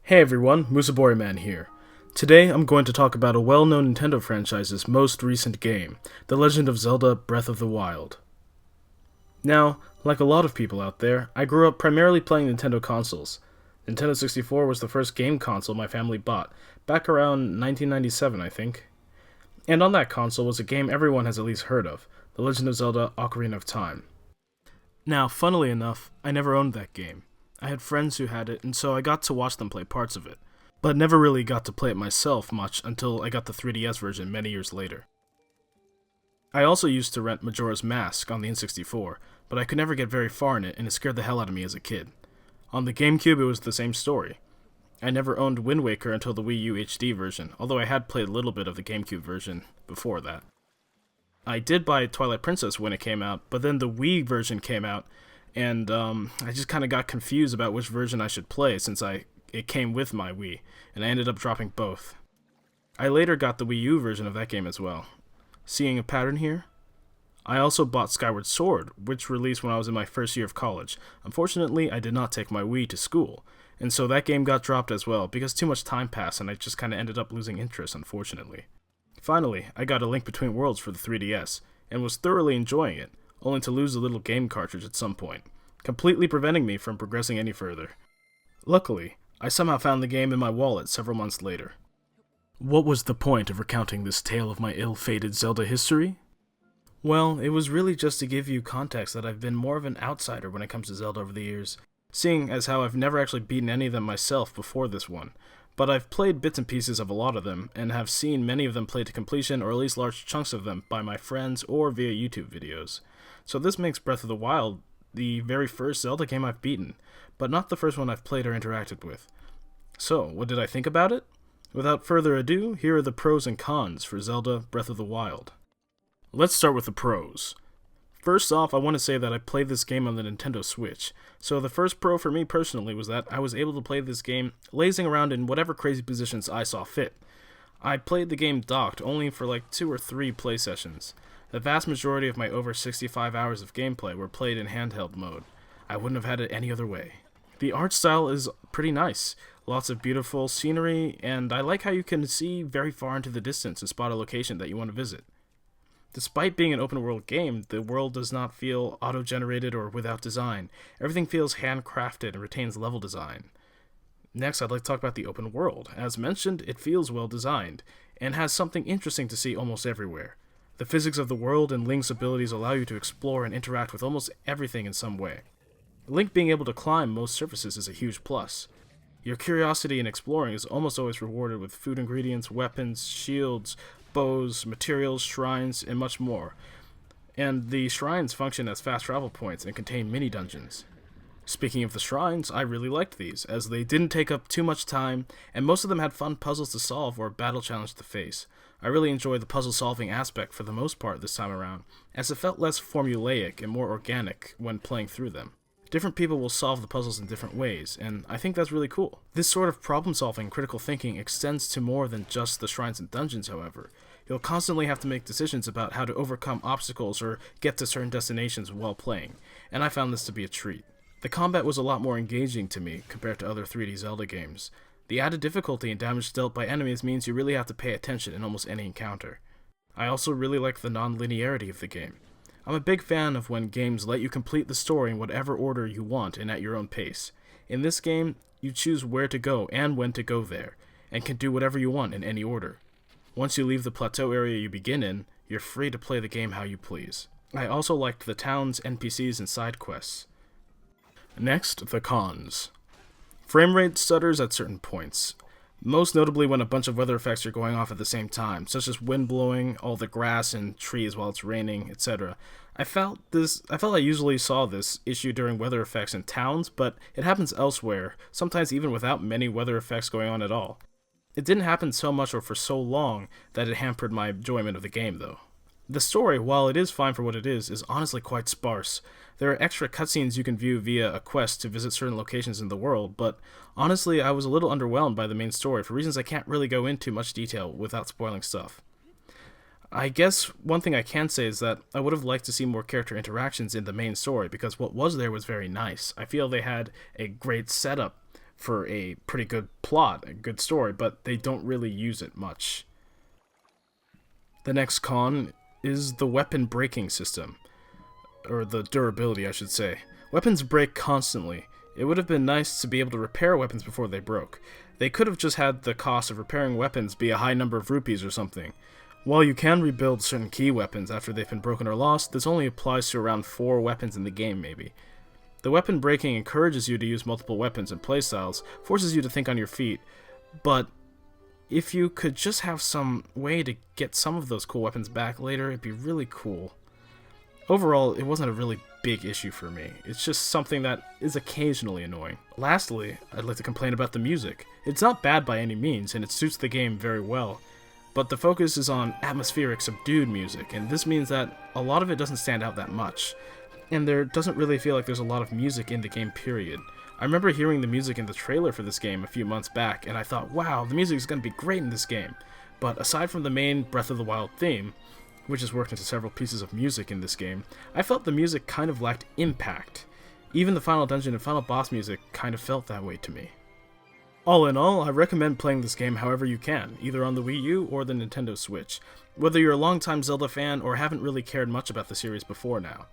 Hey everyone, MusaboriMan here. Today I'm going to talk about a well-known Nintendo franchise's most recent game, The Legend of Zelda Breath of the Wild. Now, like a lot of people out there, I grew up primarily playing Nintendo consoles. Nintendo 64 was the first game console my family bought, back around 1997 I think. And on that console was a game everyone has at least heard of, The Legend of Zelda Ocarina of Time. Now, funnily enough, I never owned that game. I had friends who had it, and so I got to watch them play parts of it, but never really got to play it myself much until I got the 3DS version many years later. I also used to rent Majora's Mask on the N64, but I could never get very far in it, and it scared the hell out of me as a kid. On the GameCube, it was the same story. I never owned Wind Waker until the Wii U HD version, although I had played a little bit of the GameCube version before that. I did buy Twilight Princess when it came out, but then the Wii version came out, and I just kind of got confused about which version I should play since it came with my Wii, and I ended up dropping both. I later got the Wii U version of that game as well. Seeing a pattern here? I also bought Skyward Sword, which released when I was in my first year of college. Unfortunately, I did not take my Wii to school, and so that game got dropped as well because too much time passed and I just kind of ended up losing interest, unfortunately. Finally, I got A Link Between Worlds for the 3DS, and was thoroughly enjoying it, only to lose the little game cartridge at some point, completely preventing me from progressing any further. Luckily, I somehow found the game in my wallet several months later. What was the point of recounting this tale of my ill-fated Zelda history? Well, it was really just to give you context that I've been more of an outsider when it comes to Zelda over the years, seeing as how I've never actually beaten any of them myself before this one, but I've played bits and pieces of a lot of them, and have seen many of them played to completion or at least large chunks of them by my friends or via YouTube videos. So this makes Breath of the Wild the very first Zelda game I've beaten, but not the first one I've played or interacted with. So, what did I think about it? Without further ado, here are the pros and cons for Zelda Breath of the Wild. Let's start with the pros. First off, I want to say that I played this game on the Nintendo Switch, so the first pro for me personally was that I was able to play this game lazing around in whatever crazy positions I saw fit. I played the game docked only for like 2 or 3 play sessions. The vast majority of my over 65 hours of gameplay were played in handheld mode. I wouldn't have had it any other way. The art style is pretty nice, lots of beautiful scenery, and I like how you can see very far into the distance and spot a location that you want to visit. Despite being an open-world game, the world does not feel auto-generated or without design. Everything feels handcrafted and retains level design. Next, I'd like to talk about the open world. As mentioned, it feels well designed, and has something interesting to see almost everywhere. The physics of the world and Link's abilities allow you to explore and interact with almost everything in some way. Link being able to climb most surfaces is a huge plus. Your curiosity in exploring is almost always rewarded with food ingredients, weapons, shields, bows, materials, shrines, and much more. And the shrines function as fast travel points and contain mini-dungeons. Speaking of the shrines, I really liked these, as they didn't take up too much time, and most of them had fun puzzles to solve or a battle challenge to face. I really enjoyed the puzzle-solving aspect for the most part this time around, as it felt less formulaic and more organic when playing through them. Different people will solve the puzzles in different ways, and I think that's really cool. This sort of problem-solving, critical thinking extends to more than just the shrines and dungeons, however. You'll constantly have to make decisions about how to overcome obstacles or get to certain destinations while playing, and I found this to be a treat. The combat was a lot more engaging to me compared to other 3D Zelda games. The added difficulty and damage dealt by enemies means you really have to pay attention in almost any encounter. I also really like the non-linearity of the game. I'm a big fan of when games let you complete the story in whatever order you want and at your own pace. In this game, you choose where to go and when to go there, and can do whatever you want in any order. Once you leave the plateau area you begin in, you're free to play the game how you please. I also liked the towns, NPCs, and side quests. Next, the cons. Frame rate stutters at certain points, most notably when a bunch of weather effects are going off at the same time, such as wind blowing, all the grass and trees while it's raining, etc. I felt I usually saw this issue during weather effects in towns, but it happens elsewhere, sometimes even without many weather effects going on at all. It didn't happen so much or for so long that it hampered my enjoyment of the game, though. The story, while it is fine for what it is honestly quite sparse. There are extra cutscenes you can view via a quest to visit certain locations in the world, but honestly I was a little underwhelmed by the main story for reasons I can't really go into much detail without spoiling stuff. I guess one thing I can say is that I would have liked to see more character interactions in the main story because what was there was very nice. I feel they had a great setup for a pretty good plot, a good story, but they don't really use it much. The next con is the weapon breaking system, or the durability, I should say. Weapons break constantly. It would have been nice to be able to repair weapons before they broke. They could have just had the cost of repairing weapons be a high number of rupees or something. While you can rebuild certain key weapons after they've been broken or lost, this only applies to around 4 weapons in the game, maybe. The weapon breaking encourages you to use multiple weapons and playstyles, forces you to think on your feet, but if you could just have some way to get some of those cool weapons back later, it'd be really cool. Overall, it wasn't a really big issue for me. It's just something that is occasionally annoying. Lastly, I'd like to complain about the music. It's not bad by any means, and it suits the game very well, but the focus is on atmospheric, subdued music, and this means that a lot of it doesn't stand out that much. And there doesn't really feel like there's a lot of music in the game, period. I remember hearing the music in the trailer for this game a few months back, and I thought, wow, the music is going to be great in this game. But aside from the main Breath of the Wild theme, which is worked into several pieces of music in this game, I felt the music kind of lacked impact. Even the final dungeon and final boss music kind of felt that way to me. All in all, I recommend playing this game however you can, either on the Wii U or the Nintendo Switch, whether you're a longtime Zelda fan or haven't really cared much about the series before now.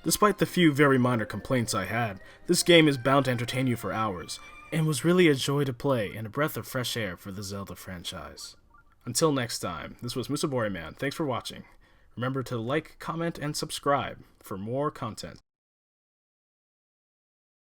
Despite the few very minor complaints I had, this game is bound to entertain you for hours, and was really a joy to play and a breath of fresh air for the Zelda franchise. Until next time, this was MusaboriMan. Thanks for watching. Remember to like, comment, and subscribe for more content.